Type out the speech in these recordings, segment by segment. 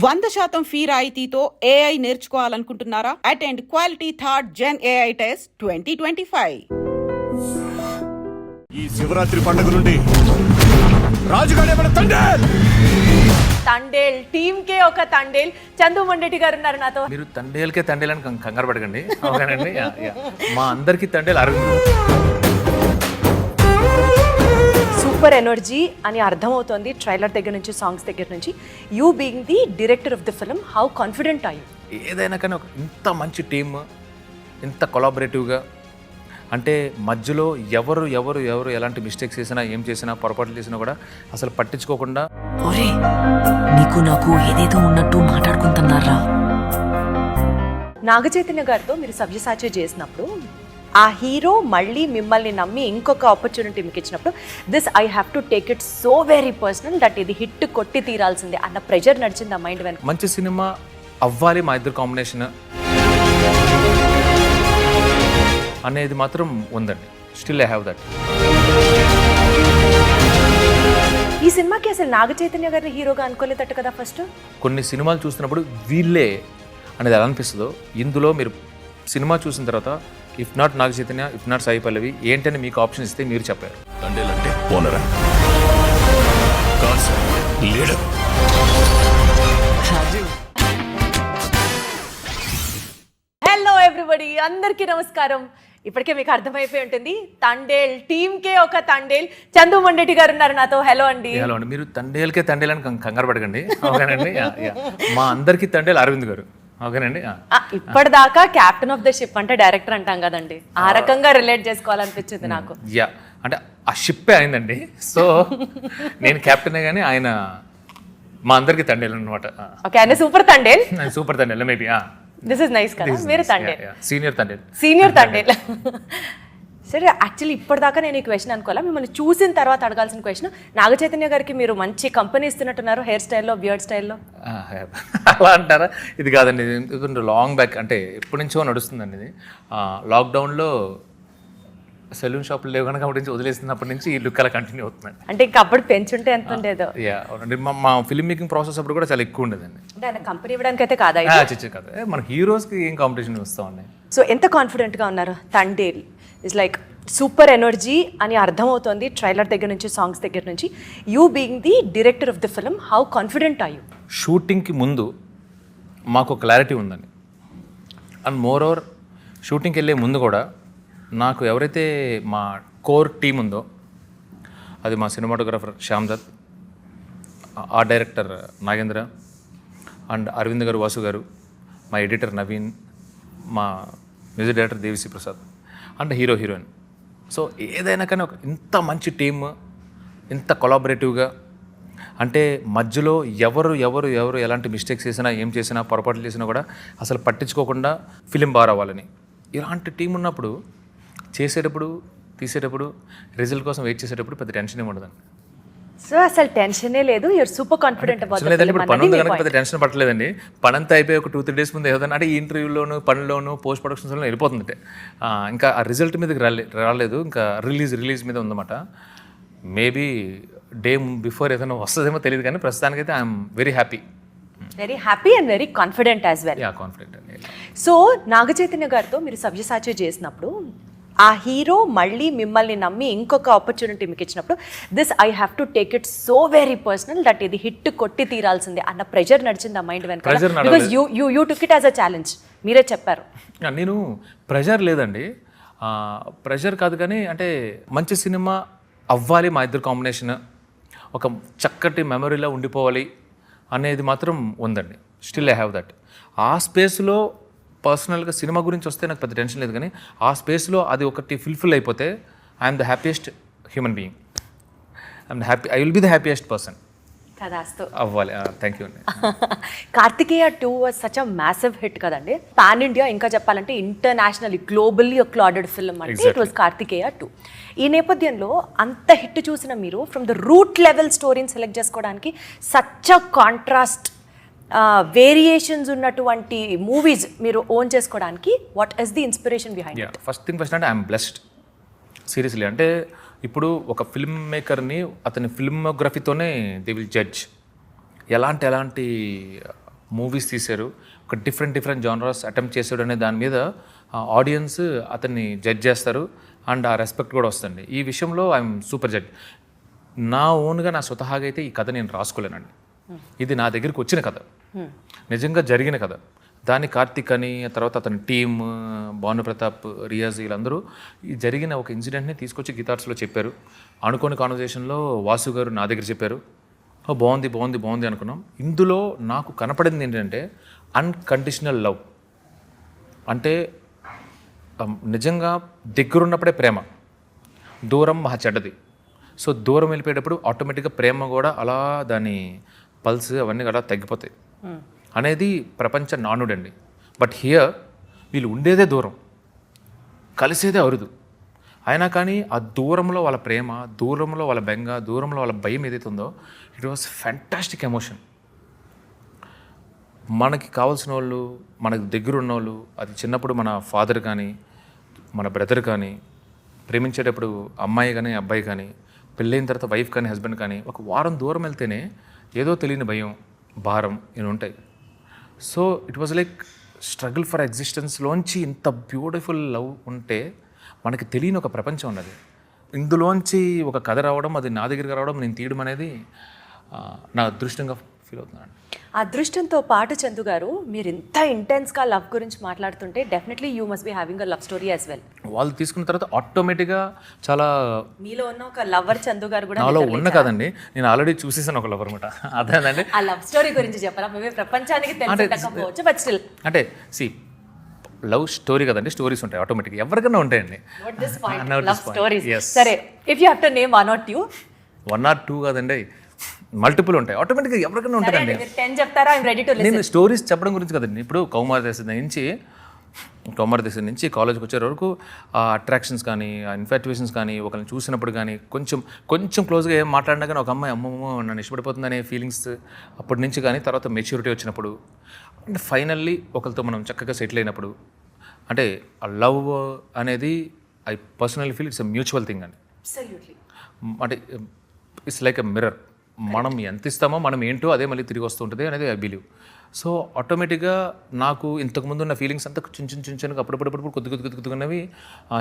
100% fee రాయితీతో AI నేర్చుకోవాలనుకుంటున్నారా? Attend quality third gen AI test 2025. ఈ శివరాత్రి పండుగ నుండి రాజుగారే మన తండేల్ టీమ్ కే ఒక తండేల్ చందు మొండెటి గారు ఉన్నారు నాతో. మీరు తండేల్కే తండేల్ అని కంగారు పడకండి. ఓకేనండి, మా అందరికి తండేల్ అరవింద్. సూపర్ ఎనర్జీ అని అర్థమవుతోంది ట్రైలర్ దగ్గర నుంచి, సాంగ్స్ దగ్గర నుంచి. You being the director of the film, how confident are you? ఏదైనా కానీ ఒక ఇంత మంచి టీమ్, ఇంత కొలాబరేటివ్గా, అంటే మధ్యలో ఎవరు ఎవరు ఎవరు ఎలాంటి మిస్టేక్స్ చేసినా, ఏం చేసినా, పొరపాట్లు చేసినా కూడా అసలు పట్టించుకోకుండా. ఒరే, నీకు నాకు ఏదేదో ఉన్నట్టు మాట్లాడుకుంటున్నారా? నాగచైతన్య గారితో మీరు సవ్యసాచి చేసినప్పుడు ఆ హీరో మళ్ళీ మిమ్మల్ని నమ్మి ఇంకొక ఆపర్చునిటీ మీకు ఇచ్చినప్పుడు, this I have to take it so very personal that ఇది హిట్ కొట్టి తీరాల్సిందే అన్న ప్రెజర్ నడిచింది ఆ మైండ్ వెనక. మంచి సినిమా అవ్వాలి మా ఇద్దరు కాంబినేషన్ అనేది మాత్రం ఉందండి. Still I have that. ఈ సినిమాకి అసలు నాగచైతన్య గారిని హీరోగా అనుకోలేదట కదా ఫస్ట్? కొన్ని సినిమాలు చూస్తున్నప్పుడు వీళ్ళే అనేది ఎలా అనిపిస్తుందో, ఇందులో మీరు సినిమా చూసిన తర్వాత if not Naga Chaitanya, if not Sai Pallavi ఏంటని మీకు ఆప్షన్ ఇస్తే మీరు చెప్పారు. తండేల్ అంటే ఓనరా, లీడర్. హలో ఎవ్రీబడి, అందరికీ నమస్కారం. ఇప్పటికే మీకు అర్థమైపోయి ఉంటుంది, తండేల్ టీమ్ కే ఒక తండేల్ చందు మొండెటి గారు ఉన్నారు నాతో. హలో అండి. హలో అండి. మీరు తండేల్కే తండేల్ అని కంగారు పడకండి. ఓకేనండి, మా అందరికి తండేల్ అరవింద్ గారు. ఓకేనండి. ఇప్పటిదాకా క్యాప్టెన్ ఆఫ్ ద షిప్ అంటే డైరెక్టర్ అంటాం కదండి, ఆ రకంగా రిలేట్ చేసుకోవాలనిపించింది నాకు. యా, అంటే ఆ షిప్పే అయిందండి. సో నేను క్యాప్టెనే కానీ ఆయన మా అందరికి తండేల్ అనమాట. ఓకే, ఆయన super Thandel. Super Thandel maybe. This is nice కదా, మీరు తండేల్, సీనియర్ తండేల్. సీనియర్ తండేల్. సరే, యాక్చువల్లీ ఇప్పటిదాకా నేను ఈ క్వశ్చన్ అనుకోవాలా, మిమ్మల్ని చూసిన తర్వాత అడగాల్సిన క్వశ్చన్. నాగచైతన్య గారికి మీరు మంచి కంపెనీ ఇస్తున్నట్టున్నారు, హెయిర్ స్టైల్లో, బియర్డ్ స్టైల్లో. అలా అంటారా? ఇది కాదండి, ఇది లాంగ్ బ్యాక్, అంటే ఎప్పటి నుంచో నడుస్తుందండి ఇది. లాక్డౌన్లో సెలూన్ షాపులు లేవు కనుక అప్పటి నుంచి వదిలేస్తున్నప్పటి నుంచి ఈ లుక్ అలా కంటిన్యూ అవుతుందండి. అంటే ఇంకా అప్పుడు పెంచుంటే ఎంత ఉండేదో. యా, అవునండి. మా ఫిల్మ్ మేకింగ్ ప్రాసెస్ అప్పుడు కూడా చాలా ఎక్కువ ఉండేదండి. అంటే ఆయన కంపెనీ ఇవ్వడానికి అయితే కాదా? చిచ్చు కాదు, మన హీరోస్కి ఏం కాంపిటీషన్ వస్తామండి. సో ఎంత కాన్ఫిడెంట్గా ఉన్నారు? Thandel is like super energy అని అర్థమవుతోంది ట్రైలర్ దగ్గర నుంచి, సాంగ్స్ దగ్గర నుంచి. You being the director of the film, how confident are you? షూటింగ్కి ముందు మాకు క్లారిటీ ఉందండి. అండ్ మోర్ ఓవర్ షూటింగ్కి వెళ్ళే ముందు కూడా నాకు ఎవరైతే మా కోర్ టీం ఉందో, అది మా cinematographer Shyam Dutt, art director Nagendra, and Aravind garu, Vasu garu, మా ఎడిటర్ నవీన్, మా music director Devi Sri Prasad, and hero heroine. So ఏదైనా కానీ ఒక ఇంత మంచి టీమ్, ఇంత కొలాబరేటివ్గా, అంటే మధ్యలో ఎవరు ఎవరు ఎవరు ఎలాంటి మిస్టేక్స్ చేసినా, ఏం చేసినా, పొరపాట్లు చేసినా కూడా అసలు పట్టించుకోకుండా ఫిలిం బాగా రావాలని, ఇలాంటి టీం ఉన్నప్పుడు చేసేటప్పుడు, తీసేటప్పుడు, రిజల్ట్ కోసం వెయిట్ చేసేటప్పుడు పెద్ద టెన్షన్ ఏమి ఉండదండి. సో అసలు టెన్షనే లేదు, you're super confident about the film. ఇప్పుడు పని ఉంది కనుక పెద్ద టెన్షన్ పట్టలేదండి. పని అంతా అయిపోయి ఒక 2-3 days ముందు ఏదైనా అంటే ఈ ఇంటర్వ్యూలోను, పనిలోను, పోస్ట్ ప్రొడక్షన్స్లో వెళ్ళిపోతుంది. ఇంకా ఆ రిజల్ట్ మీదకి రాలేదు, ఇంకా రిలీజ్ మీద ఉందన్నమాట. మేబీ డే బిఫోర్ ఏదైనా వస్తుందేమో తెలియదు, కానీ ప్రస్తుతానికైతే I'm very happy and very confident as well. Yeah, confident అండి. సో నాగచైతన్య గారితో మీరు సవ్యసాచి చేసినప్పుడు, ఆ హీరో మళ్ళీ మిమ్మల్ని నమ్మి ఇంకొక ఆపర్చునిటీ మీకు ఇచ్చినప్పుడు, this I have to take it so very personal that ఇది హిట్ కొట్టి తీరాల్సిందే అన్న ప్రెజర్ నడిచింది ఆ మైండ్ వెనక. Because you took it as a challenge, మీరే చెప్పారు. నేను ప్రెషర్ లేదండి, ప్రెషర్ కాదు, కానీ అంటే మంచి సినిమా అవ్వాలి మా ఇద్దరు కాంబినేషన్, ఒక చక్కటి మెమరీలో ఉండిపోవాలి అనేది మాత్రం ఉందండి. Still I have that. ఆ స్పేస్లో పర్సనల్గా సినిమా గురించి వస్తే నాకు పెద్ద టెన్షన్ లేదు, కానీ ఆ స్పేస్లో అది ఒకటి ఫుల్ఫిల్ అయిపోతే I'm the happiest human being. I will be the happiest person. అవ్వాలి. థ్యాంక్ యూ అండి. Karthikeya 2 was such a massive hit కదండి, పాన్ ఇండియా, ఇంకా చెప్పాలంటే ఇంటర్నేషనల్లీ గ్లోబల్లీ అక్లాడెడ్ ఫిల్మ్ అంటే ఇట్ వాజ్ కార్తికేయ 2. ఈ నేపథ్యంలో అంత హిట్ చూసిన మీరు ఫ్రమ్ ద రూట్ లెవెల్ స్టోరీని సెలెక్ట్ చేసుకోవడానికి, సచ్ అ కాంట్రాస్ట్ వేరియేషన్స్ ఉన్నటువంటి మూవీస్ మీరు ఓన్ చేసుకోవడానికి, what is the inspiration behind it? First thing first అంటే ఐఎమ్ బ్లెస్డ్ సీరియస్లీ. అంటే ఇప్పుడు ఒక ఫిల్మ్ మేకర్ని అతని ఫిల్మోగ్రఫీతోనే దే విల్ జడ్జ్. ఎలాంటి మూవీస్ తీశారు, ఒక డిఫరెంట్ జానరాస్ అటెంప్ట్ చేశాడు అనే దాని మీద ఆడియన్స్ అతన్ని జడ్జ్ చేస్తారు అండ్ ఆ రెస్పెక్ట్ కూడా వస్తుంది. ఈ విషయంలో ఐఎమ్ సూపర్ జడ్జ్. నా ఓన్గా నా స్వతహాగా అయితే ఈ కథ నేను రాసుకోలేనండి. ఇది నా దగ్గరికి వచ్చిన కథ, నిజంగా జరిగిన కథ. దాన్ని కార్తిక్ అని, తర్వాత అతని టీమ్, భానుప్రతాప్, రియాజ్ వీళ్ళందరూ ఈ జరిగిన ఒక ఇన్సిడెంట్ని తీసుకొచ్చి గిటార్స్లో చెప్పారు. అనుకోని కాన్వర్జేషన్లో వాసు గారు నా దగ్గర చెప్పారు, బాగుంది అనుకున్నాం. ఇందులో నాకు కనపడింది ఏంటంటే అన్కండిషనల్ లవ్. అంటే నిజంగా దగ్గరున్నప్పుడే ప్రేమ, దూరం మహా చెడ్డది. సో దూరం వెళ్ళిపోయేటప్పుడు ఆటోమేటిక్గా ప్రేమ కూడా అలా దాని పల్స్ అవన్నీ అలా తగ్గిపోతాయి అనేది ప్రపంచ నానుడండి. బట్ హియర్ వీళ్ళు ఉండేదే దూరం, కలిసేదే అరుదు. అయినా కానీ ఆ దూరంలో వాళ్ళ ప్రేమ, దూరంలో వాళ్ళ బెంగ, దూరంలో వాళ్ళ భయం ఏదైతే ఉందో, ఇట్ వాస్ ఫ్యాంటాస్టిక్ ఎమోషన్. మనకి కావాల్సిన వాళ్ళు, మనకు దగ్గర ఉన్నవాళ్ళు, అది చిన్నప్పుడు మన ఫాదర్ కానీ, మన బ్రదర్ కానీ, ప్రేమించేటప్పుడు అమ్మాయి కానీ అబ్బాయి కానీ, పెళ్ళైన తర్వాత వైఫ్ కానీ హస్బెండ్ కానీ, ఒక వారం దూరం వెళ్తేనే ఏదో తెలియని భయం, భారం ఇవి ఉంటాయి. So it was like struggle for ఎగ్జిస్టెన్స్లోంచి ఇంత బ్యూటిఫుల్ లవ్ ఉంటే మనకి తెలియని ఒక ప్రపంచం ఉన్నది. ఇందులోంచి ఒక కథ రావడం, అది నా దగ్గరికి రావడం, నేను తీయడం అనేది నా అదృష్టంగా ఫీల్ అవుతున్నాను. అదృష్టంతో పాటు చందు గారు, మీరు ఇంత ఇంటెన్స్గా లవ్ గురించి మాట్లాడుతుంటే definitely you must be having a love story as well. వాళ్ళు తీసుకున్న తర్వాత ఆటోమేటిక్గా చాలా మీలో ఉన్న ఒక లవర్ చందు గారు కూడా నాలో ఉన్న కదండి, నేను ఆల్రెడీ చూసేసాను ఒక లవర్ అనమాట. అదేనండి, ఆ లవ్ స్టోరీ గురించి చెప్పరా? మేమే ప్రపంచానికి తెలియకపోవచ్చు, బట్ స్టిల్ అంటే సి లవ్ స్టోరీ కదండి, స్టోరీస్ ఉంటాయి ఆటోమేటిక్గా, ఎవరికైనా ఉంటాయండి. Love stories. సరే, if you have to name 1 or 2. 1 or 2 కాదండి, మల్టిపుల్ ఉంటాయి ఆటోమేటిక్గా, ఎవరికైనా ఉంటుందండి. 10 చెప్తారా? I'm ready to listen. నేను స్టోరీస్ చెప్పడం గురించి కదండి. ఇప్పుడు కౌమార దశ నుంచి కాలేజ్కి వచ్చే వరకు ఆ అట్రాక్షన్స్ కానీ, ఆ ఇన్ఫాక్చువేషన్స్ కానీ, ఒకరిని చూసినప్పుడు కానీ, కొంచెం క్లోజ్గా ఏం మాట్లాడినా కానీ ఒక అమ్మాయి అమ్మమ్మ నన్ను ఇష్టపడిపోతుందనే ఫీలింగ్స్ అప్పటి నుంచి కానీ, తర్వాత మెచ్యూరిటీ వచ్చినప్పుడు, అంటే ఫైనల్లీ ఒకరితో మనం చక్కగా సెటిల్ అయినప్పుడు, అంటే ఆ లవ్ అనేది I personally feel it's a mutual thing అండి. అంటే ఇట్స్ లైక్ ఎ మిర్రర్. మనం ఎంత ఇస్తామో, మనం ఏంటో అదే మళ్ళీ తిరిగి వస్తుంటుంది అనేది ఐ బిలీవ్. సో ఆటోమేటిక్గా నాకు ఇంతకుముందు ఉన్న ఫీలింగ్స్ అంతా చిన్న అప్పుడప్పుడు కొద్దిగా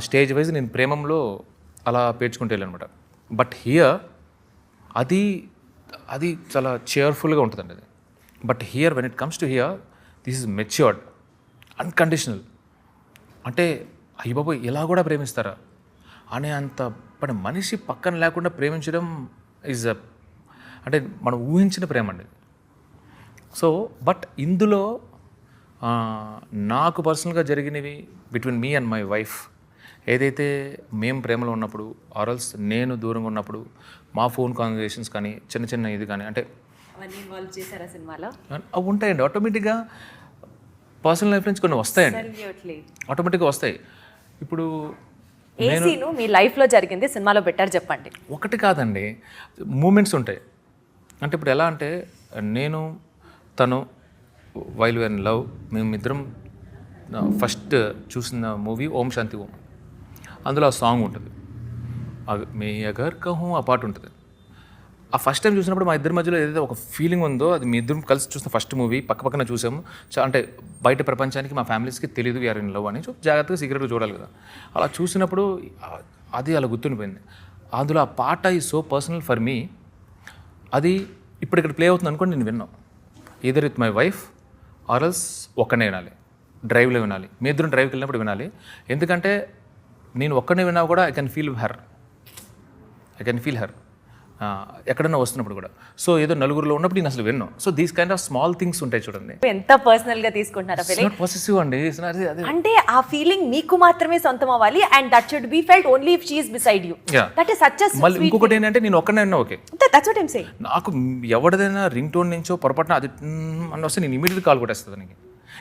స్టేజ్ వైజ్ నేను ప్రేమంలో అలా పేర్చుకుంటూ వెళ్ళానమాట. బట్ హియర్ అది చాలా చేర్ఫుల్గా ఉంటుందండి అది. But here when it comes to hear, this is matured, unconditional. అంటే అయ్య బాబోయ్ ఇలా కూడా ప్రేమిస్తారా అనే అంత మనిషి పక్కన లేకుండా ప్రేమించడం ఈజ్ అంటే మనం ఊహించిన ప్రేమ అండి. సో బట్ ఇందులో నాకు పర్సనల్గా జరిగినవి between me and my wife, ఏదైతే మేము ప్రేమలో ఉన్నప్పుడు ఆర్ఎల్స్ నేను దూరంగా ఉన్నప్పుడు మా ఫోన్ కాన్వర్జేషన్స్ కానీ, చిన్న ఇది కానీ, అంటే అవి ఉంటాయండి ఆటోమేటిక్గా. పర్సనల్ లైఫ్ నుంచి కొన్ని వస్తాయండి, ఆటోమేటిక్గా వస్తాయి. ఇప్పుడు నేను మీ లైఫ్లో జరిగింది సినిమాలో బెటర్ చెప్పండి. ఒకటి కాదండి, మూమెంట్స్ ఉంటాయి. అంటే ఇప్పుడు ఎలా అంటే, నేను తను వైల్ వెన్ లవ్, మేమిద్దరం ఫస్ట్ చూసిన మూవీ ఓం శాంతి ఓం. అందులో ఆ సాంగ్ ఉంటుంది, మే అగర్ కహూ ఆ పాట ఉంటుంది. ఆ ఫస్ట్ టైం చూసినప్పుడు మా ఇద్దరి మధ్యలో ఏదైతే ఒక ఫీలింగ్ ఉందో, అది మీ ఇద్దరం కలిసి చూసిన ఫస్ట్ మూవీ, పక్కన చూసాము. అంటే బయట ప్రపంచానికి, మా ఫ్యామిలీస్కి తెలియదు వీఆర్ ఇన్ లవ్ అని, జాగ్రత్తగా సీక్రెట్గా చూడాలి కదా. అలా చూసినప్పుడు అది అలా గుర్తుండిపోయింది. అందులో ఆ పాట is so personal for me. అది ఇప్పుడు ఇక్కడ ప్లే అవుతుంది అనుకోండి, నేను విన్నాను ఈదర్ విత్ మై వైఫ్ ఆర్ఎల్స్ ఒక్కనే వినాలి, డ్రైవ్లో వినాలి. మీ ఇద్దరం డ్రైవ్కి వెళ్ళినప్పుడు వినాలి. ఎందుకంటే నేను ఒక్కనే విన్నా కూడా ఐ కెన్ ఫీల్ హర్ ఎక్కడన్నా వస్తున్నప్పుడు కూడా. సో ఏదో నలుగురిలో ఉన్నప్పుడు నేను అసలు విన్నాను. So these kind of small things ఉంటాయి చూడండి. ఎంత పర్సనల్గా తీసుకుంటారా? పాజిటివ్ అండి. అంటే ఆ ఫీలింగ్ మీకు మాత్రమే సొంతం అవ్వాలి, and that should be felt only if she is beside you. That is such a మళ్ళీ ఇంకొకటి ఏంటంటే, నేను ఒక్కనే విన్నా okay, that's what I am saying. నాకు ఎవరిదైనా రింగ్ టోన్ నుంచో పొరపాటున అది అని వస్తే నేను ఇమీడియట్ కాల్ కొట్టేస్తుంది. నాకు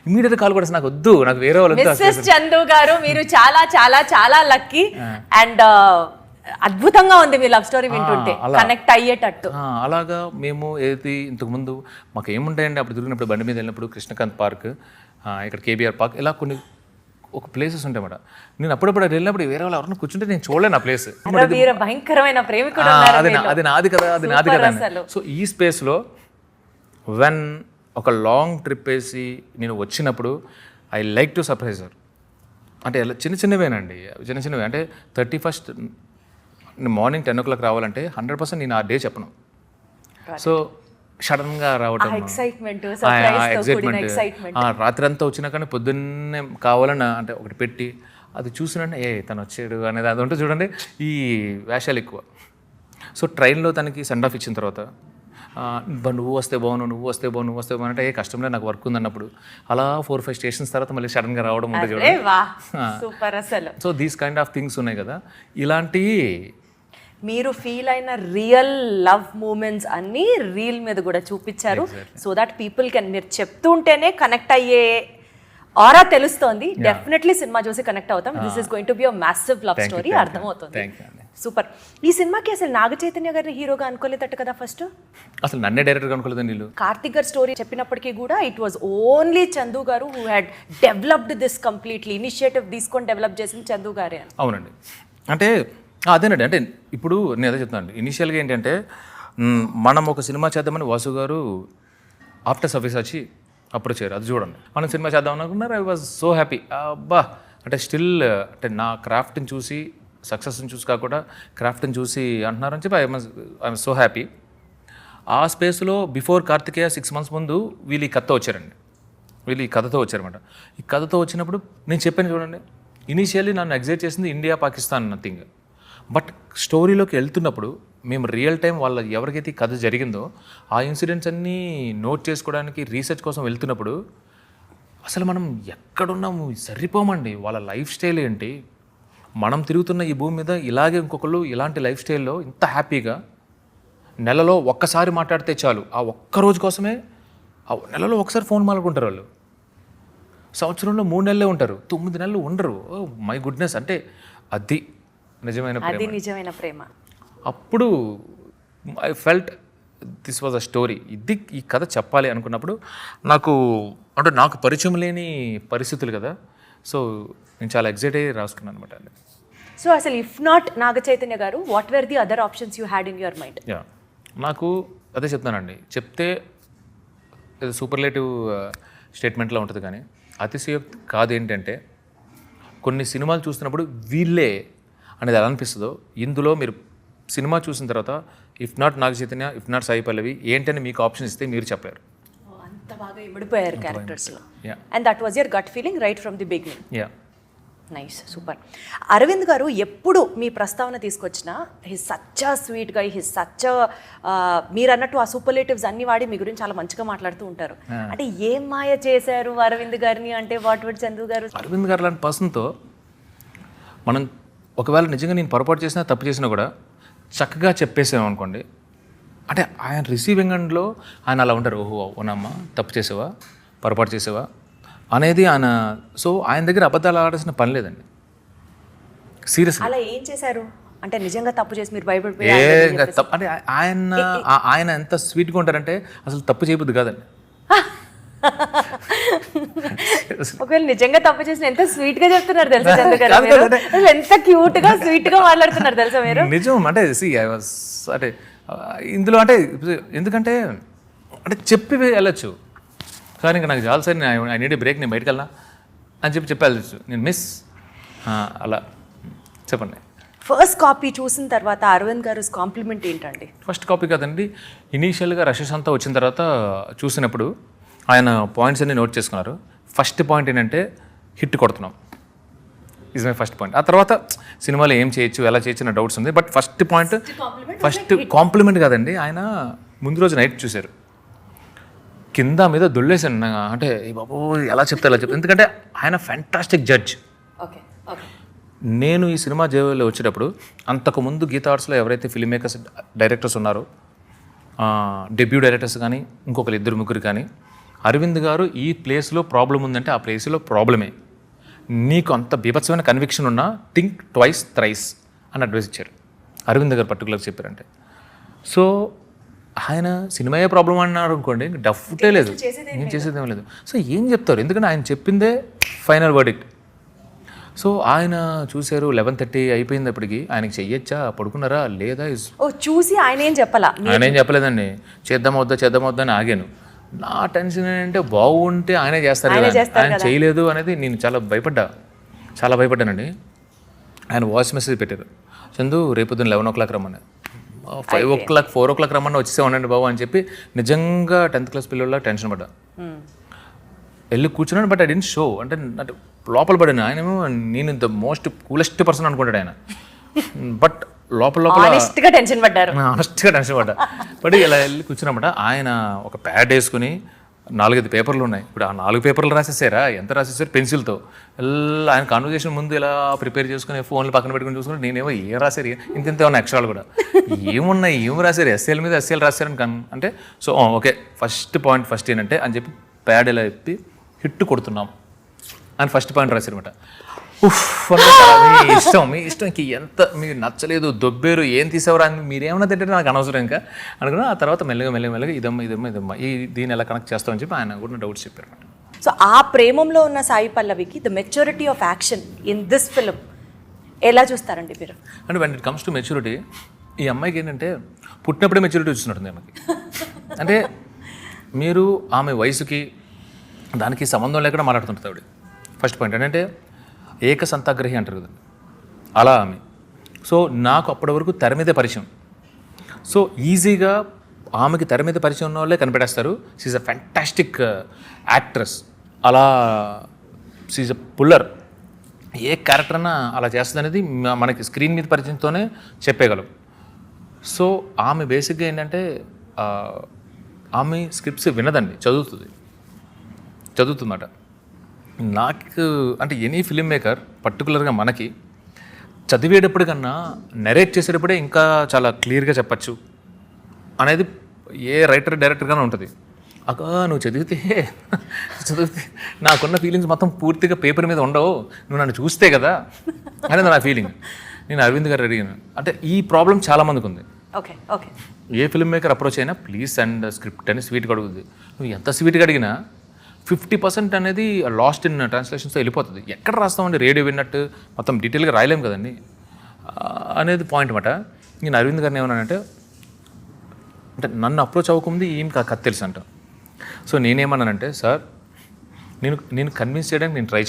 ఇమీడియట్ కాల్ కొట్టేసి నాకు వద్దు, నాకు వేరే వాళ్ళు. మిస్సెస్ చందు గారు, మీరు చాలా చాలా చాలా లక్కీ. అండ్ అద్భుతంగా ఉంది మీ లవ్ స్టోరీ వింటుంటే, కనెక్ట్ అయ్యేటట్టు. అలాగా మేము ఏది ఇంతకుముందు మాకు ఏముంటాయండి, అప్పుడు తిరిగినప్పుడు బండి మీద వెళ్ళినప్పుడు కృష్ణకాంత్ పార్క్, ఇక్కడ కేబీఆర్ పార్క్, ఇలా కొన్ని ఒక ప్లేసెస్ ఉంటాయి అన్నమాట. నేను అప్పుడప్పుడు వెళ్ళినప్పుడు వేరే వాళ్ళు ఎవరైనా కూర్చుంటే నేను చూడలేను ఆ ప్లేస్. భయంకరమైన ప్రేమికుడు, అది నాది కదా. సో ఈ స్పేస్లో వెన్ ఒక లాంగ్ ట్రిప్ వేసి నేను వచ్చినప్పుడు I like to surprise her. అంటే చిన్న చిన్నవేనండి, చిన్న చిన్నవే. అంటే 31st మార్నింగ్ 10 o'clock రావాలంటే 100% నేను ఆ డే చెప్పను. సో సడన్గా రావటం, ఎక్సైట్మెంట్, ఎక్సైట్మెంట్, రాత్రి అంతా వచ్చినా కానీ పొద్దున్నే కావాలన్న అంటే ఒకటి పెట్టి అది చూసినంటే తను వచ్చాడు అనేది అది ఉంటే చూడండి, ఈ వేషాలు ఎక్కువ. సో ట్రైన్లో తనకి సెండ్ ఆఫ్ ఇచ్చిన తర్వాత నువ్వు వస్తే బాగున్నావు అంటే కష్టంలో నాకు వర్క్ ఉంది అన్నప్పుడు అలా 4-5 స్టేషన్స్ తర్వాత మళ్ళీ సడన్గా రావడం ఉంటుంది చూడండి. So these kind of things ఉన్నాయి కదా. ఇలాంటి మీరు ఫీల్ అయిన రియల్ లవ్ మూమెంట్స్ అన్నీ రీల్ మీద కూడా చూపించారు. సో దట్ పీపుల్ కెన్, మీరు చెప్తుంటేనే కనెక్ట్ అయ్యే ఆరా తెలుస్తోంది. డెఫినెట్లీ సినిమా చూసి కనెక్ట్ అవుతాం. This is going to be a massive love story. అర్థమవుతుంది. సూపర్. ఈ సినిమాకి అసలు నాగ చైతన్య గారిని హీరోగా అనుకోలేదట కదా ఫస్ట్? అసలు నన్నే డైరెక్టర్గా అనుకోలేదు వీళ్ళు. కార్తిక్ గారి స్టోరీ చెప్పినప్పటికీ కూడా ఇట్ వాజ్ ఓన్లీ చందు గారు who had developed this completely. Initiative తీసుకొని డెవలప్ చేసింది చందు గారే అని. అవునండి. అంటే అదేనండి, అంటే ఇప్పుడు నేను అదే చెప్తాను. ఇనిషియల్గా ఏంటంటే మనం ఒక సినిమా చేద్దామని వాసు గారు ఆఫ్టర్ సర్వీస్ వచ్చి అప్పుడు చేయరు, అది చూడండి. మనం సినిమా చేద్దాం అనుకున్నారు. I was so happy. అబ్బా అంటే స్టిల్ అంటే నా క్రాఫ్ట్ని చూసి, సక్సెస్ని చూసి కాకుండా క్రాఫ్ట్ని చూసి అంటున్నారని చెప్పి ఐఎమ్ సో హ్యాపీ. ఆ స్పేస్లో బిఫోర్ కార్తికేయ 6 months ముందు వీళ్ళు ఈ కథతో వచ్చారన్నమాట. ఈ కథతో వచ్చినప్పుడు నేను చెప్పాను చూడండి, ఇనీషియల్లీ నన్ను ఎగ్జైట్ చేసింది ఇండియా పాకిస్తాన్ నథింగ్. బట్ స్టోరీలోకి వెళ్తున్నప్పుడు మేము రియల్ టైం వాళ్ళ ఎవరికైతే కథ జరిగిందో ఆ ఇన్సిడెంట్స్ అన్నీ నోట్ చేసుకోవడానికి రీసెర్చ్ కోసం వెళ్తున్నప్పుడు అసలు మనం ఎక్కడున్నాము సరిపోమండి. వాళ్ళ లైఫ్ స్టైల్ ఏంటి, మనం తిరుగుతున్న ఈ భూమి మీద ఇలాగే ఇంకొకళ్ళు ఇలాంటి లైఫ్ స్టైల్లో ఇంత హ్యాపీగా నెలలో ఒక్కసారి మాట్లాడితే చాలు, ఆ ఒక్క రోజు కోసమే ఆ నెలలో ఒకసారి ఫోన్ మాట్లాడుకుంటారు వాళ్ళు. సంవత్సరంలో 3 నెలలే ఉంటారు, 9 నెలలు ఉండరు. Oh my goodness. అంటే అది నిజమైన ప్రేమ. అప్పుడు I felt this was a story. ఈ కథ చెప్పాలి అనుకున్నప్పుడు నాకు పరిచయం లేని పరిస్థితులు కదా. సో నేను చాలా ఎగ్జైట్ అయ్యి రాసుకున్నాను అనమాట. సో అసలు ఇఫ్ నాట్ నాగ చైతన్య గారు, what where the other options you had in your mind? నాకు అదే చెప్తానండి, చెప్తే సూపర్లేటివ్ స్టేట్మెంట్లో ఉంటుంది కానీ అతిశయోక్తి కాదు. ఏంటంటే కొన్ని సినిమాలు చూస్తున్నప్పుడు వీళ్ళే అనేది ఎలా అనిపిస్తుందో, ఇందులో మీరు సినిమా చూసిన తర్వాత if not Naga Chaitanya, if not Sai Pallavi ఏంటని మీకు ఆప్షన్ ఇస్తే మీరు చెప్పలేరు. అంత బాగా ఇమిడిపోయారు క్యారెక్టర్స్లో. And that was your gut feeling right from the beginning. Nice, super. Aravind garu ఎప్పుడు మీ ప్రస్తావన తీసుకొచ్చినా హిస్ సచ్ స్వీట్ గా, హిస్ సచ్ మీరు అన్నట్టు ఆ సూపర్లేటివ్స్ అన్ని వాడి మీ గురించి చాలా మంచిగా మాట్లాడుతూ ఉంటారు. అంటే ఏం మాయ చేశారు అరవింద్ గారిని అంటే వాట్ వుడ్ చందు గారు? అరవింద్ గారు లాంటి పర్సన్తో మనం ఒకవేళ నిజంగా నేను పొరపాటు చేసినా తప్పు చేసినా కూడా చక్కగా చెప్పేసాము అనుకోండి, అంటే ఆయన రిసీవింగ్ ఎండ్లో ఆయన అలా ఉంటారు. ఓహో అవునమ్మా, తప్పు చేసావా, పొరపాటు చేసావా అనేది ఆయన. సో ఆయన దగ్గర అబద్ధాలు ఆడాల్సిన పని లేదండి, సీరియస్. అలా ఏం చేశారు అంటే నిజంగా తప్పు చేసి మీరు భయపడిపోయారు అంటే ఆయన ఎంత స్వీట్గా ఉంటారంటే అసలు తప్పు చేయబుద్ది కాదండి. ఒకవేళ నిజంగా తప్పు చేసిన ఎంత స్వీట్ గా చెప్తున్నారు తెలుసా చందు గారు, ఎంత క్యూట్ గా స్వీట్ గా మాట్లాడుతున్నారు తెలుసా మీరు. నిజం అంటే అంటే ఇందులో అంటే ఎందుకంటే అంటే చెప్పి వెళ్ళచ్చు సార్, ఇంకా నాకు చాలు సార్, ఐ నీడ్ బ్రేక్, నేను బయటకు వెళ్ళా అని చెప్పి వెళ్ళచ్చు. నేను మిస్ అలా చెప్పండి. ఫస్ట్ కాపీ చూసిన తర్వాత అరవింద్ గారు కాంప్లిమెంట్ ఏంటండి? ఫస్ట్ కాపీ కదండి, ఇనీషియల్గా రషెస్ అంతా వచ్చిన తర్వాత చూసినప్పుడు ఆయన పాయింట్స్ అన్ని నోట్ చేసుకున్నారు. ఫస్ట్ పాయింట్ ఏంటంటే హిట్ కొడుతున్నాం, ఈజ్ మై ఫస్ట్ పాయింట్. ఆ తర్వాత సినిమాలో ఏం చేయొచ్చు, ఎలా చేయొచ్చు నా డౌట్స్ ఉంది. But first point, first complement కాదండి, ఆయన ముందు రోజు నైట్ చూశారు, కింద మీద దొల్లేసాను. అంటే బాబు ఎలా చెప్తా ఎందుకంటే ఆయన ఫ్యాంటాస్టిక్ జడ్జ్. నేను ఈ సినిమా జేవీలో వచ్చేటప్పుడు అంతకుముందు గీతా ఆర్ట్స్లో ఎవరైతే ఫిల్మ్ మేకర్స్, డైరెక్టర్స్ ఉన్నారో, డెబ్యూ డైరెక్టర్స్ కానీ ఇంకొకరు 2-3 కానీ, అరవింద్ గారు ఈ ప్లేస్లో ప్రాబ్లం ఉందంటే ఆ ప్లేస్లో ప్రాబ్లమే, నీకు అంత బీభత్సమైన కన్విక్షన్ ఉన్నా థింక్ ట్వైస్ థ్రైస్ అని అడ్వైస్ ఇచ్చారు. అరవింద్ గారు పర్టికులర్గా చెప్పారంటే. సో ఆయన సినిమాయే ప్రాబ్లం అన్నారు అనుకోండి, డఫ్టే లేదు, ఏం చేసేదేం లేదు. సో ఏం చెప్తారు, ఎందుకంటే ఆయన చెప్పిందే ఫైనల్ వర్డిక్ట్. సో ఆయన చూశారు, 11:30 అయిపోయింది. అప్పటికి ఆయనకి చెయ్యొచ్చా, పడుకున్నారా లేదా చూసి ఆయన ఏం చెప్పాలా? ఆయన ఏం చెప్పలేదండి, చేద్దాం వద్దా అని ఆగాను. నా టెన్షన్ ఏంటంటే బాగుంటే ఆయనే చేస్తారు ఆయనే కదా. చేస్తారు ఆయన కదా. చేయలేదు అనేది నేను చాలా భయపడ్డానండి. ఆయన వాయిస్ మెసేజ్ పెట్టారు, చందు రేపొద్దున 11 o'clock రమ్మని. 5 o'clock 4 o'clock రమ్మని వచ్చేసేవాడండి బాబు అని చెప్పి నిజంగా 10th class పిల్లల టెన్షన్ పడ్డా. వెళ్ళి కూర్చున్నాను, బట్ ఐ డెంట్ షో. అంటే లోపల పడాను. ఆయనేమో నేను ద మోస్ట్ కూలెస్ట్ పర్సన్ అనుకుంటాడు ఆయన, బట్ లోపల ఆనెస్ట్గా టెన్షన్ పడ్డారు. ఆనెస్ట్గా టెన్షన్ పడ్డా. బట్ ఇలా వెళ్ళి కూర్చున్నమాట. ఆయన ఒక ప్యాడ్ వేసుకుని 4-5 పేపర్లు ఉన్నాయి. ఇప్పుడు ఆ 4 పేపర్లు రాసేసారా, ఎంత రాసేసారు పెన్సిల్తో. ఇలా ఆయన కాన్వర్జేషన్ ముందు ఇలా ప్రిపేర్ చేసుకుని ఫోన్లు పక్కన పెట్టుకుని చూసుకుని నేనేమో ఏం రాశారు, ఇంత ఉన్న అక్షరాలు కూడా ఏమున్నాయి, ఏం రాశారు, ఎస్ఏల మీద ఎస్ఏలు రాశారని అంటే. సో ఓకే, ఫస్ట్ ఏంటంటే అని చెప్పి ప్యాడ్ ఇలా చెప్పి హిట్ కొడుతున్నాం అని ఫస్ట్ పాయింట్ రాశారనమాట. మీ ఇష్టం ఎంత మీకు నచ్చలేదు, దొబ్బేరు, ఏం తీసేవరా అని మీరేమన్నా తింటే నాకు అనవసరం ఇంకా అనుకున్నా. ఆ తర్వాత మెల్లగా ఇదమ్మా దీన్ని ఎలా కనెక్ట్ చేస్తామని చెప్పి ఆయన కూడా డౌట్స్ చెప్పారు అనమాట. సో ఆ ప్రేమంలో ఉన్న సాయి పల్లవికి the maturity of action in this film ఎలా చూస్తారండి మీరు? అంటే when it comes to maturity, ఈ అమ్మాయికి ఏంటంటే పుట్టినప్పుడే మెచ్యూరిటీ వచ్చినట్టుంది ఆమెకి. అంటే మీరు ఆమె వయసుకి దానికి సంబంధం లేకుండా మాట్లాడుతుంటుంది ఆవిడ. ఫస్ట్ పాయింట్ ఏంటంటే ఏకసంతాగ్రహి అంటారు కదండి, అలా ఆమె. సో నాకు అప్పటి వరకు తెర మీదే పరిచయం. సో ఈజీగా ఆమెకి తెర మీద పరిచయం ఉన్న వాళ్ళే కనిపెట్టేస్తారు. She's a fantastic actress. అలా షీఈ్ అ పుల్లర్. ఏ క్యారెక్టర్ అన్నా అలా చేస్తుంది అనేది మనకి స్క్రీన్ మీద పరిచయంతోనే చెప్పేయగలం. సో ఆమె బేసిక్గా ఏంటంటే ఆమె స్క్రిప్ట్స్ వినదండి, చదువుతుందట. నాకు అంటే ఎనీ ఫిలిం మేకర్ పర్టికులర్గా మనకి చదివేటప్పటికన్నా నెరేట్ చేసేటప్పుడే ఇంకా చాలా క్లియర్గా చెప్పచ్చు అనేది ఏ రైటర్ డైరెక్టర్గానే ఉంటుంది. నువ్వు చదివితే నాకున్న ఫీలింగ్స్ మొత్తం పూర్తిగా పేపర్ మీద ఉండవు, నువ్వు నన్ను చూస్తే కదా అనేది నా ఫీలింగ్. నేను అరవింద్ గారు అడిగాను. అంటే ఈ ప్రాబ్లం చాలామందికి ఉంది. Okay okay, a film maker approach అయినా ప్లీజ్ సెండ్ స్క్రిప్ట్ అని స్వీట్గా అడుగుతుంది. నువ్వు ఎంత స్వీట్గా అడిగినా 50% అనేది లాస్ట్ ఇన్ ట్రాన్స్లేషన్స్తో వెళ్ళిపోతుంది. ఎక్కడ రాస్తామండి, రేడియో విన్నట్టు మొత్తం డీటెయిల్గా రాయలేం కదండి అనేది పాయింట్ అన్నమాట. నేను అరవింద్ గారిని ఏమన్నానంటే, అంటే నన్ను అప్రోచ్ అవ్వకుంది ఏం కథ తెలుసు అంట. సో నేనేమన్నానంటే, సార్ నేను కన్విన్స్ చేయడానికి నేను ట్రై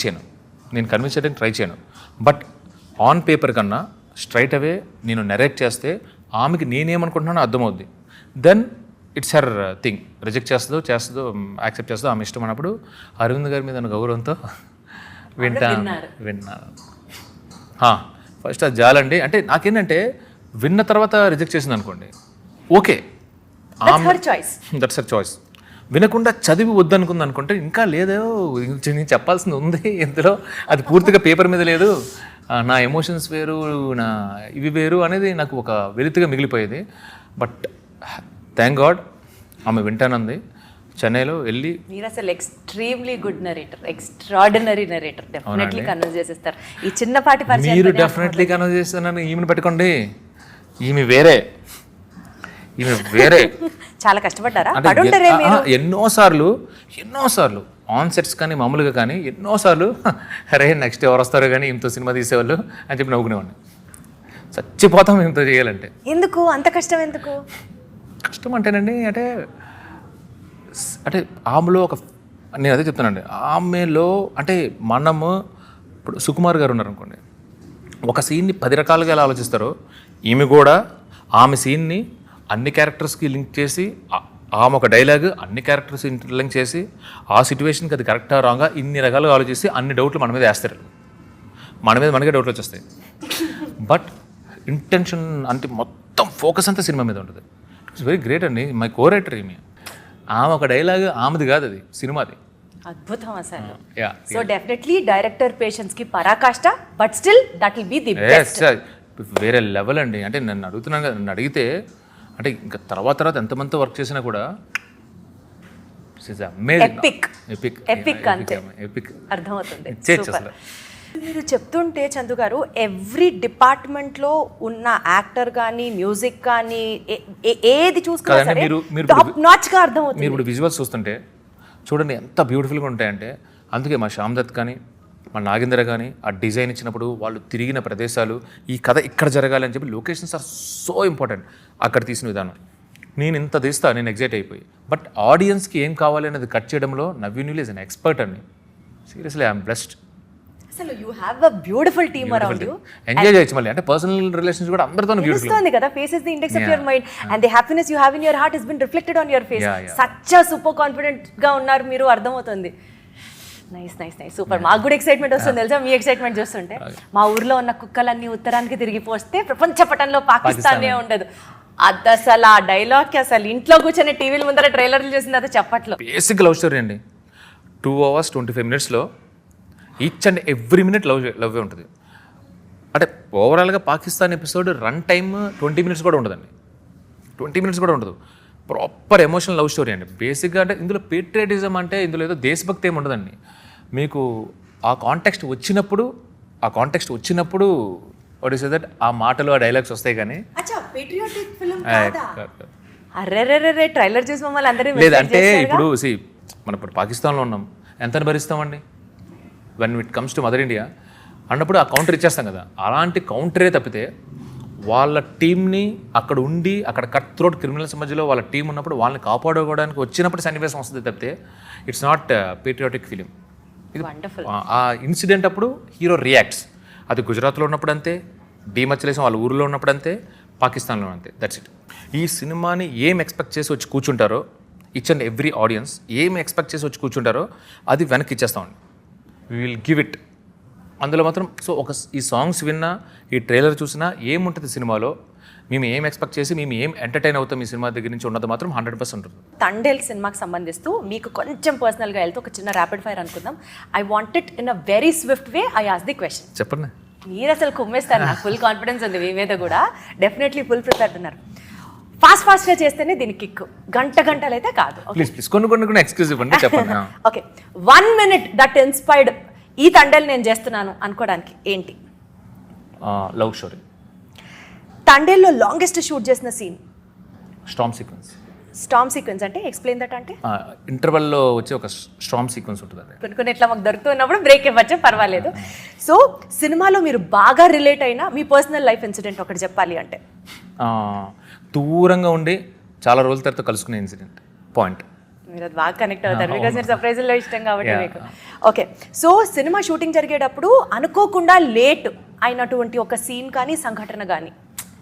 చేయను, బట్ ఆన్ పేపర్ కన్నా స్ట్రైట్ అవే నేను నెరేట్ చేస్తే ఆమెకి నేనేమనుకుంటున్నానో అర్థమవుద్ది. Then it's her thing. Reject చేస్తుందో యాక్సెప్ట్ చేస్తుందో ఆమె ఇష్టం అన్నప్పుడు అరవింద్ గారి మీద గౌరవంతో విన్నాను. ఫస్ట్ అది జాలండి. అంటే నాకేంటంటే విన్న తర్వాత రిజెక్ట్ చేసింది అనుకోండి, ఓకే, దట్స్ హర్ చాయిస్. వినకుండా చదివి వద్దనుకుంది అనుకుంటే ఇంకా లేదో నేను చెప్పాల్సింది ఉంది ఇందులో, అది పూర్తిగా పేపర్ మీద లేదు, నా ఎమోషన్స్ వేరు, నా ఇవి వేరు అనేది నాకు ఒక వెలితిగా మిగిలిపోయేది. బట్ థ్యాంక్ గాడ్ ఆమె వింటానంది. చెన్నైలో వెళ్ళి మీరు అసలు extremely good narrator, extraordinary narrator. Definitely converse చేసేస్తారు. ఈ చిన్నపాటి పరిచయం మీరు డెఫినెట్లీ కన్వర్స్ చేస్తానని ఈమెను పెట్టుకోండి. ఈమె వేరే చాలా కష్టపడ్డారా? ఎన్నోసార్లు ఆన్ సెట్స్ కానీ మామూలుగా కానీ ఎన్నోసార్లు అరే నెక్స్ట్ ఎవరు వస్తారో కానీ ఇంతో సినిమా తీసేవాళ్ళు అని చెప్పి నవ్వుకునేవాడిని. చచ్చిపోతాం ఇంతో చేయాలంటే. ఎందుకు అంత కష్టం? ఎందుకు కష్టం అంటేనండి, అంటే ఆమెలో నేను అదే చెప్తానండి, ఆమెలో అంటే మనము ఇప్పుడు సుకుమార్ గారు ఉన్నారనుకోండి, ఒక సీన్ని 10 రకాలుగా ఎలా ఆలోచిస్తారో ఈమె కూడా ఆమె సీన్ని అన్ని క్యారెక్టర్స్కి లింక్ చేసి, ఆమె ఒక డైలాగ్ అన్ని క్యారెక్టర్స్ లింక్ చేసి ఆ సిచ్యువేషన్కి అది కరెక్టా రాంగా ఇన్ని రకాలుగా ఆలోచిస్తే అన్ని డౌట్లు మన మీద వేస్తారు. మనకే డౌట్లు వచ్చేస్తాయి. బట్ ఇంటెన్షన్ అంటే మొత్తం ఫోకస్ అంతా సినిమా మీద ఉంటుంది. ఇట్స్ వెరీ గ్రేట్ అండి. మై కో రైటర్ ఈమె. ఆమె ఒక డైలాగ్ ఆమెది కాదు, అది సినిమాది. అద్భుతం అసలు. సో డెఫినెట్లీ డైరెక్టర్ పేషెన్స్ కి పరాకాష్ట, but still that will be the best. వేరే లెవెల్ అండి. అంటే నన్ను అడుగుతున్నాను కదా, నన్ను అడిగితే అంటే ఇంకా తర్వాత ఎంతమందితో వర్క్ చేసినా కూడా అర్థమవుతుంది. మీరు చెప్తుంటే చందు గారు, ఎవ్రీ డిపార్ట్మెంట్లో ఉన్న యాక్టర్ కానీ మ్యూజిక్ కానీ ఏది చూసుకున్నా టాప్ నాచ్ గా అర్థమవుతుంది. మీరు ఇప్పుడు విజువల్స్ చూస్తుంటే చూడండి ఎంత బ్యూటిఫుల్గా ఉంటాయంటే. అందుకే మా శ్యామ్ దత్ కానీ మా నాగేంద్ర కానీ ఆ డిజైన్ ఇచ్చినప్పుడు వాళ్ళు తిరిగిన ప్రదేశాలు, ఈ కథ ఇక్కడ జరగాలి అని చెప్పి లొకేషన్స్ ఆర్ సో ఇంపార్టెంట్. అక్కడ తీసిన విధానం నేను ఇంత తీస్తా, నేను ఎగ్జైట్ అయిపోయి. బట్ ఆడియన్స్కి ఏం కావాలి అనేది కట్ చేయడంలో నవీన్ ఈజ్ అన్ ఎక్స్పర్ట్ అండి. Seriously I'm blessed. అసలు you have a beautiful team around you. Enjoy చేయొచ్చు మళ్ళీ. అంటే పర్సనల్ రిలేషన్స్ కూడా అందరితో బ్యూటిఫుల్ తెలుస్తుంది కదా, face is the index of your mind and the happiness you have in your heart has been reflected on your face. Such super confident గా ఉన్నారు మీరు, అర్థమవుతుంది. Nice nice nice, super. మాకు కూడా ఎక్సైట్మెంట్ వస్తుంది తెలుసా మీ ఎక్సైట్మెంట్ చూస్తుంటే. మా ఊర్లో ఉన్న కుక్కలన్నీ ఉత్తరానికి తిరిగిపోస్తే ప్రపంచ పటంలో పాకిస్తానే ఉండదు. అది అసలు ఆ డైలాగ్కి అసలు ఇంట్లో కూర్చొని టీవీల ముందర ట్రైలర్లు చూసింది అది చెప్పట్లో. బేసిక్ లవ్ స్టోరీ అండి. 2 hours 25 minutes each and every minute లవ్వే ఉంటుంది. అంటే ఓవరాల్గా Pakistan episode run time 20 minutes కూడా ఉండదండి. 20 minutes కూడా ఉండదు. ప్రాపర్ ఎమోషనల్ లవ్ స్టోరీ అండి. బేసిక్గా అంటే ఇందులో పేట్రియటిజం అంటే ఇందులో ఏదో దేశభక్తి ఏమి ఉండదండి. మీకు ఆ కాంటెక్స్ట్ వచ్చినప్పుడు వాట్ ఈస్ దట్, ఆ మాటలు ఆ డైలాగ్స్ వస్తాయి. కానీ అర్రే ట్రైలర్ చూసి మమ్మల్ని అందరూ లేదంటే ఇప్పుడు మనం ఇప్పుడు పాకిస్తాన్లో ఉన్నాం, ఎంతని భరిస్తామండి when it comes to mother India అన్నప్పుడు ఆ కౌంటర్ ఇచ్చేస్తాం కదా. అలాంటి కౌంటరే తప్పితే వాళ్ళ టీంని అక్కడ ఉండి అక్కడ కట్ త్రోట్ క్రిమినల్స్ మధ్యలో వాళ్ళ టీం ఉన్నప్పుడు వాళ్ళని కాపాడుకోవడానికి వచ్చినప్పుడు సన్నివేశం వస్తుంది తప్పితే ఇట్స్ నాట్ పేట్రియాటిక్ ఫిలిం. ఇది ఆ ఇన్సిడెంట్ అప్పుడు హీరో రియాక్ట్స్. అది గుజరాత్లో ఉన్నప్పుడు అంతే, డీమచ్చలేసం వాళ్ళ ఊరిలో ఉన్నప్పుడు అంతే, పాకిస్తాన్లో అంతే. That's it. ఈ సినిమాని ఏం ఎక్స్పెక్ట్ చేసి వచ్చి కూర్చుంటారో ఈచ్ అండ్ ఎవ్రీ ఆడియన్స్ ఏం ఎక్స్పెక్ట్ చేసి వచ్చి కూర్చుంటారో అది వెనక్కి ఇచ్చేస్తామండి. We will give it. అందులో మాత్రం ఈ సాంగ్స్ విన్నా, ఈ ట్రైలర్ చూసినా ఏముంటుంది సినిమాలో, మేము ఏం ఎక్స్పెక్ట్ చేసి మేము ఏం ఎంటర్టైన్ అవుతాం ఈ సినిమా దగ్గర నుంచి ఉన్నది మాత్రం 100% ఉంటుంది. తండేల్ సినిమాకి సంబంధిస్తూ మీకు కొంచెం పర్సనల్గా వెళ్తే ఒక చిన్న ర్యాపిడ్ ఫైర్ అనుకుందాం. I want it in a very swift way. I ask the question. చెప్పండి. మీరు అసలు కుమ్మేస్తారు, నాకు ఫుల్ కాన్ఫిడెన్స్ ఉంది మీ మీద కూడా. డెఫినెట్లీ ఫుల్ ప్రిపేర్డ్ ఉన్నారు. ఫాస్ట్గా చేస్తేనే దీనికి కిక్, గంటలు అయితే కాదు. ప్లీజ్ కొన్ని ఎక్స్క్యూజ్ ఇవ్వండి, చెప్పండి. ఓకే, 1 minute దట్ ఇన్స్పైర్డ్ ఈ తండేల్ నేను చేస్తున్నాను అనుకోవడానికి ఏంటి? Love story. తండేల్లో లాంగెస్ట్ షూట్ చేసిన సీన్? స్టామ్ సీక్వెన్స్ అంటే ఎక్స్ప్లెయిన్ దట్ అంటే ఇంటర్వెల్లో వచ్చే ఒక స్టామ్ సీక్వెన్స్ ఉంటుంది. కొన్ని ఇట్లా మాకు దొరుకుతున్నప్పుడు బ్రేక్ ఇవ్వచ్చు, పర్వాలేదు. సో సినిమాలో మీరు బాగా రిలేట్ అయిన మీ పర్సనల్ లైఫ్ ఇన్సిడెంట్ ఒకటి చెప్పాలి అంటే? దూరంగా ఉండి చాలా రోజుల తర్వాత కలుసుకునే ఇన్సిడెంట్ పాయింట్. మీరు అది బాగా కనెక్ట్ అవుతారు బికాస్ మీరు సర్ప్రైజ్లో ఇష్టం కాబట్టి మీకు. ఓకే, సో సినిమా షూటింగ్ జరిగేటప్పుడు అనుకోకుండా లేట్ అయినటువంటి ఒక సీన్ కానీ సంఘటన కానీ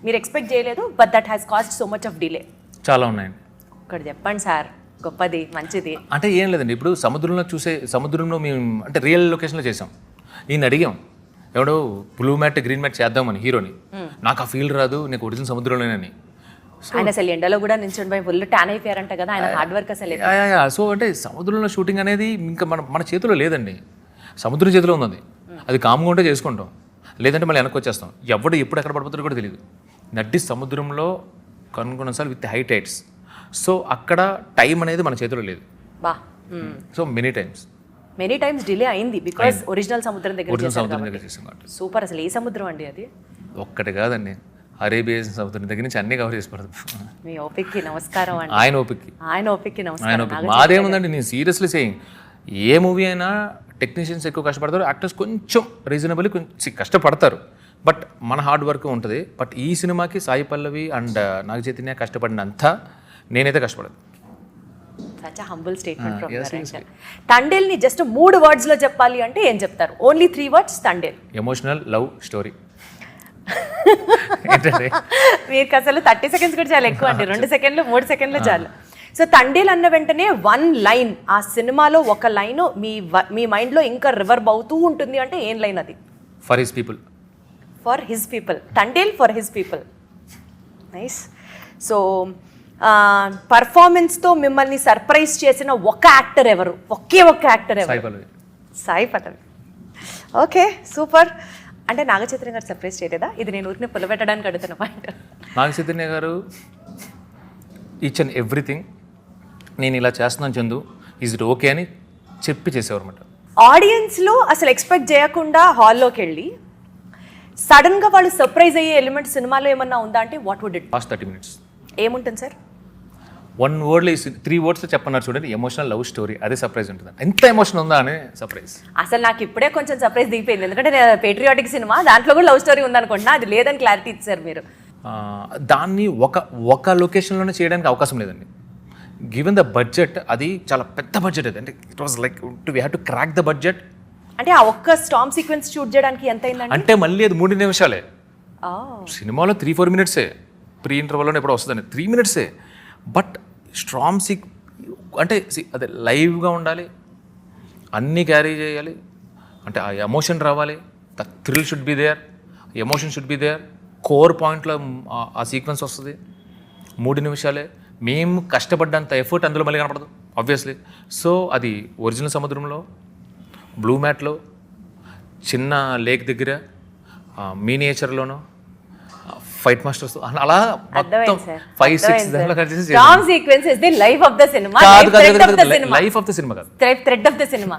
మీరు ఎక్స్పెక్ట్ చేయలేదు, but that has cost so much of delay? చాలా ఉన్నాయండి. ఒకటి చెప్పండి సార్, గొప్పది మంచిది. అంటే ఏం లేదండి, ఇప్పుడు సముద్రంలో మేము అంటే రియల్ లొకేషన్లో చేసాం. ఈయన అడిగాం, ఎవడో బ్లూ మ్యాట్ గ్రీన్ మ్యాట్ చేద్దామని హీరోని. నాకు ఆ ఫీల్ రాదు, నీకు ఒరిజినల్ సముద్రంలోనేనని. ఆయన అసలు ఎండలో కూడా నిల్చొని పోయి ఫుల్ ట్యాన్ అయిపోయారంట కదా, ఆయన హార్డ్ వర్క్ అసలు. సో అంటే సముద్రంలో షూటింగ్ అనేది ఇంకా మన చేతిలో లేదండి, సముద్రం చేతిలో ఉంది. అది కామ్గా ఉంటే చేసుకుంటాం, లేదంటే మళ్ళీ వెనక్కి వచ్చేస్తాం. ఎవడు ఎప్పుడు ఎక్కడ పడిపోతారో కూడా తెలియదు. నడ్డి సముద్రంలో కొన్నిసార్లు విత్ హై టైడ్స్. సో అక్కడ టైం అనేది మన చేతిలో లేదు. బా. సో మెనీ టైమ్స్ డిలే అయింది బికాస్ ఒరిజినల్ సముద్రం దగ్గర చేసాం. సూపర్. అసలు ఏ సముద్రం అండి అది? ఒక్కటి కాదండి, అరేబియన్ సముద్రం దగ్గర నుంచి అన్ని కవర్ చేసి పడుతుంది. మీ ఓపిక్కి నమస్కారం అండి. ఆయన ఓపిక్కి నమస్కారం. మాదేముందండి, నేను సీరియస్లీ సేయింగ్, ఏ మూవీ అయినా టెక్నీషియన్స్ ఎక్కువ కష్టపడతారు, యాక్టర్స్ కొంచెం రీజనబుల్లీ కొంచెం కష్టపడతారు, బట్ మన హార్డ్ వర్క్ ఉంటుంది. బట్ ఈ సినిమాకి సాయి పల్లవి అండ్ నాగ చైతన్య కష్టపడినంత నేనైతే కష్టపడదు. Such a humble statement from your end. తండేల్ని జస్ట్ 3 words లో చెప్పాలి అంటే ఏం చెప్తారు? Only 3 words Thandel. Emotional love story. మీకు అసలు 30 seconds కూడా చాలా ఎక్కువ అండి. 2 seconds 3 seconds చాలు. సో తండేల్ అన్న వెంటనే 1 line, ఆ సినిమాలో ఒక లైన్ మీ మైండ్లో ఇంకా రివర్బ్ అవుతూ ఉంటుంది అంటే ఏం లైన్ అది? For his people. Thandel for his people. Nice. So పర్ఫార్మెన్స్తో మిమ్మల్ని సర్ప్రైజ్ చేసిన ఒక యాక్టర్ ఎవరు? ఒకే ఒక్క యాక్టర్ ఎవరు? సాయి పల్లవి. Okay, super. అంటే నాగ చైతన్య గారు సర్ప్రైజ్ చేయలేదా? ఇది నేను ఊరిని పుల్లబెట్టడానికి అడుగుతున్న పాయింట్. నాగ చైతన్య గారు ఈచ్ అండ్ ఎవ్రీథింగ్ నేను ఇలా చేస్తున్నాను చందు, ఈజ్ ఇట్ ఓకే అని చెప్పి చేసేవారు అనమాట. ఆడియన్స్లో అసలు ఎక్స్పెక్ట్ చేయకుండా హాల్లోకి వెళ్ళి సడన్గా వాళ్ళు సర్ప్రైజ్ అయ్యే ఎలిమెంట్ సినిమాలో ఏమన్నా ఉందా అంటే what would it? Fast 30 minutes ఏముంటుంది సార్? 1 word 3 words చెప్పన్నారు చూడండి, ఎమోషనల్ లవ్ స్టోరీ. అదే సర్ప్రైజ్ ఉంటుంది. ఎంత ఎమోషన్ ఉందా అనే సర్ప్రైజ్. అసలు నాకు ఇప్పుడే కొంచెం సర్ప్రైజ్ దిగిపోయింది, ఎందుకంటే పేట్రియాటిక్ సినిమా దాంట్లో కూడా లవ్ స్టోరీ ఉందనుకుంటున్నా, అది లేదని క్లారిటీ ఇచ్చారు మీరు. దాన్ని ఒక లొకేషన్లోనే చేయడానికి అవకాశం లేదండి. గివెన్ ద బడ్జెట్, అది చాలా పెద్ద బడ్జెట్ అది. అంటే it was like we have to crack the budget. అంటే ఆ ఒక్క స్టామ్ సీక్వెన్స్ షూట్ చేయడానికి ఎంత అయిందండి? అంటే మళ్ళీ అది 3 నిమిషాలే. సినిమాలో 3-4 మినిట్సే, ప్రీ ఇంటర్వల్లోనే ఎప్పుడు వస్తుందండి, 3 మినిట్సే. బట్ స్ట్రామ్ అంటే అదే లైవ్గా ఉండాలి, అన్నీ క్యారీ చేయాలి, అంటే ఆ ఎమోషన్ రావాలి, the thrill should be there, emotion should be there, core పాయింట్లో ఆ సీక్వెన్స్ వస్తుంది. 3 నిమిషాలే. మేము కష్టపడ్డంత ఎఫర్ట్ అందులో మళ్ళీ కనపడదు ఆబ్వియస్లీ. సో అది ఒరిజినల్ సముద్రంలో, బ్లూ మ్యాట్లో, చిన్న లేక్ దగ్గర, మినియేచర్లోనూ, ఫైట్ మాస్టర్స్, అలా మొత్తం 5-6 దాంట్లో కలిసి storm sequence is the life of the cinema. Life of the cinema కాదు, thread of the cinema,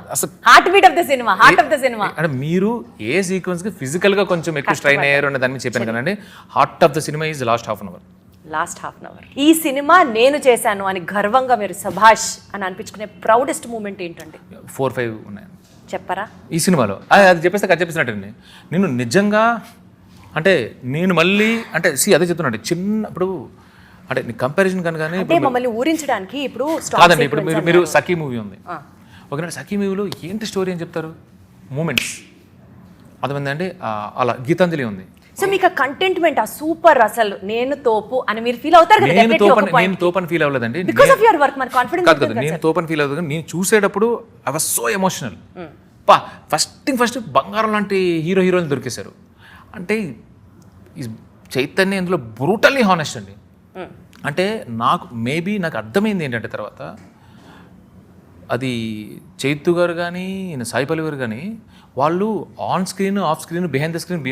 heartbeat of the cinema, heart of the cinema. అంటే మీరు ఏ సీక్వెన్స్ కి ఫిజికల్ గా కొంచెం ఎక్కువ స్ట్రైన్ అయ్యారు అనే దాని మీద చెప్పాను కదండి. Heart of the cinema is last half an hour. ఈ సినిమా నేను చేశాను అని గర్వంగా మీరు సభాష్ అని అనిపించుకునే ప్రౌడెస్ట్ మూమెంట్ ఏంటండి? 4-5 ఉన్నాయి చెప్పరా ఈ సినిమాలో. అది చెప్పేస్తే కథ చెప్పేసినట్టండి. నేను నిజంగా అంటే నేను మళ్ళీ అంటే అదే చెప్తున్నాడు చిన్నప్పుడు, అంటే కంపారిజన్ కానీ అంటే మమ్మల్ని ఊరించడానికి ఇప్పుడు కాదండి. ఇప్పుడు మీరు సఖీ మూవీ ఉంది, ఓకేనా? సఖీ మూవీలో ఏంటి స్టోరీ అని చెప్తారు, మూమెంట్స్, అర్థమైందండి. అలా గీతాంజలి ఉంది. సో మీకు కంటెంట్మెంట్ ఆ సూపర్, అసలు నేను తోపు అని మీరు ఫీల్ అవుతారు కదా? నేను తోపని ఫీల్ అవ్వలేదండి, బికాజ్ ఆఫ్ యువర్ వర్క్. మన కాన్ఫిడెన్స్ కాదు కదా, నేను తోపని ఫీల్ అవ్వదు. నేను చూసేటప్పుడు I was so emotional. First బంగారం లాంటి హీరోయిన్లు దొరికేశారు. అంటే ఈ చైతన్య ఇందులో బ్రూటల్లీ హానెస్ట్ అండి. అంటే నాకు అర్థమైంది ఏంటంటే తర్వాత, అది చైతు గారు కానీ సాయిపల్లి గారు కానీ వాళ్ళు on screen, off screen, behind the screen,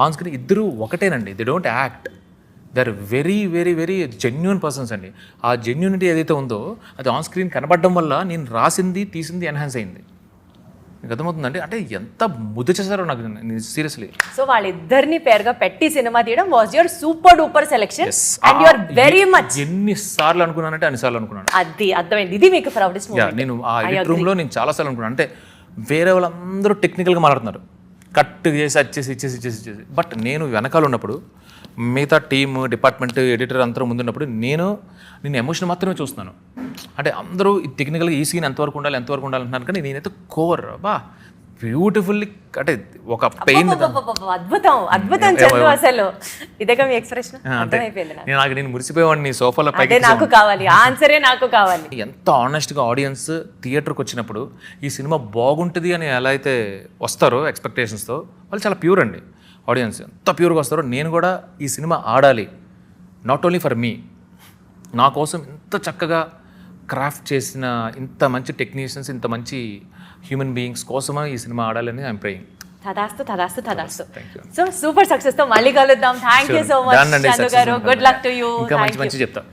on screen ఇద్దరు ఒకటేనండి. They don't act, they are very very very genuine persons అండి. ఆ జెన్యూనిటీ ఏదైతే ఉందో అది ఆన్ స్క్రీన్ కనబడడం వల్ల నేను రాసింది తీసింది ఎన్హాన్స్ అయింది. మీకు అర్థమవుతుందండి. అంటే ఎంత ముద్దు చేశారో నాకు సీరియస్లీ. సో వాళ్ళిద్దరిని పేరుగా పెట్టి సినిమా తీయడం was your super duper selection and you are very much. ఎన్నిసార్లు అనుకున్నానంటే అన్నిసార్లు అనుకున్నాను. అది అర్థమైంది. ఇది మీకు ప్రౌడెస్ట్ మూమెంట్. నేను ఆ ఎడిట్ రూమ్లో నేను చాలాసార్లు అనుకున్నాను. అంటే వేరే వాళ్ళందరూ టెక్నికల్గా మాట్లాడుతున్నారు, కట్ చేసి ఇచ్చేసి. బట్ నేను వెనకాల ఉన్నప్పుడు మిగతా టీమ్, డిపార్ట్మెంట్, ఎడిటర్ అందరూ ముందున్నప్పుడు నేను ఎమోషన్ మాత్రమే చూస్తున్నాను. అంటే అందరూ టెక్నికల్గా ఈ సీన్ ఎంతవరకు ఉండాలి అంటున్నాను, కానీ నేనైతే కోర్ బ్యూటిఫుల్లీ, అంటే ఒక పెయిన్. అద్భుతం చందు, అసలు ఇదేగా మీ ఎక్స్ప్రెషన్ అర్థమైపోయింది నాకు. నేను మురిసిపోయేవాడిని సోఫాలో పైకి. నాకు కావాలి ఆన్సరే, నాకు కావాలి. ఎంత ఆనెస్ట్గా ఆడియన్స్ థియేటర్కి వచ్చినప్పుడు ఈ సినిమా బాగుంటుంది అని ఎలా అయితే వస్తారో ఎక్స్పెక్టేషన్స్తో, వాళ్ళు చాలా ప్యూర్ అండి. ఆడియన్స్ ఎంత ప్యూర్గా వస్తారో, నేను కూడా ఈ సినిమా ఆడాలి, నాట్ ఓన్లీ ఫర్ మీ, నా కోసం ఇంత చక్కగా క్రాఫ్ట్ చేసిన ఇంత మంచి టెక్నీషియన్స్, ఇంత మంచి హ్యూమన్ బీయింగ్స్ కోసమే ఈ సినిమా ఆడాలని ఐఎమ్ ప్రేయింగ్. తదాస్తు. సో సూపర్ సక్సెస్ తో మళ్ళీ కలుద్దాం. Thank you so much Chandu garu. Good luck to you. ఇంకా మంచి చెప్తా.